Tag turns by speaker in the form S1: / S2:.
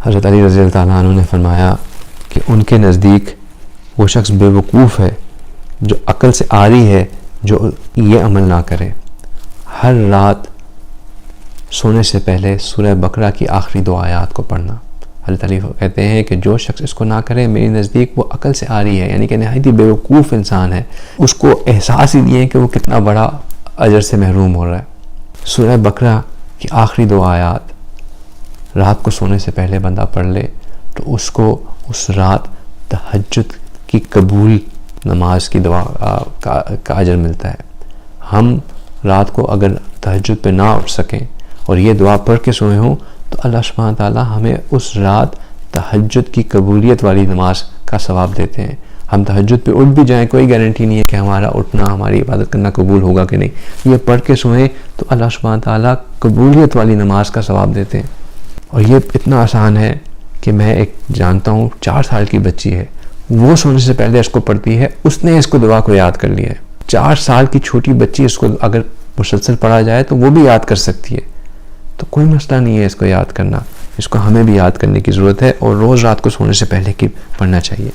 S1: حضرت علی رضی اللہ تعالیٰ عنہ نے فرمایا کہ ان کے نزدیک وہ شخص بے وقوف ہے جو عقل سے عاری ہے، جو یہ عمل نہ کرے، ہر رات سونے سے پہلے سورہ بقرہ کی آخری 2 آیات کو پڑھنا۔ حضرت علی کہتے ہیں کہ جو شخص اس کو نہ کرے میری نزدیک وہ عقل سے عاری ہے، یعنی کہ نہایت ہی بے وقوف انسان ہے، اس کو احساس ہی نہیں ہے کہ وہ کتنا بڑا اجر سے محروم ہو رہا ہے۔ سورہ بقرہ کی آخری 2 آیات رات کو سونے سے پہلے بندہ پڑھ لے تو اس کو اس رات تہجد کی قبول نماز کی دعا کا اجر ملتا ہے۔ ہم رات کو اگر تہجد پہ نہ اٹھ سکیں اور یہ دعا پڑھ کے سوئے ہوں تو اللہ سبحانہ تعالیٰ ہمیں اس رات تہجد کی قبولیت والی نماز کا ثواب دیتے ہیں۔ ہم تہجد پہ اٹھ بھی جائیں، کوئی گارنٹی نہیں ہے کہ ہمارا اٹھنا، ہماری عبادت کرنا قبول ہوگا کہ نہیں۔ یہ پڑھ کے سوئیں تو اللہ سبحانہ تعالیٰ قبولیت والی نماز کا ثواب دیتے ہیں۔ اور یہ اتنا آسان ہے کہ میں ایک جانتا ہوں 4 سال کی بچی ہے، وہ سونے سے پہلے اس کو پڑھتی ہے، اس نے اس کو دعا کو یاد کر لیا ہے۔ 4 سال کی چھوٹی بچی اس کو اگر مسلسل پڑھا جائے تو وہ بھی یاد کر سکتی ہے، تو کوئی مسئلہ نہیں ہے اس کو یاد کرنا۔ اس کو ہمیں بھی یاد کرنے کی ضرورت ہے اور روز رات کو سونے سے پہلے کی پڑھنا چاہیے۔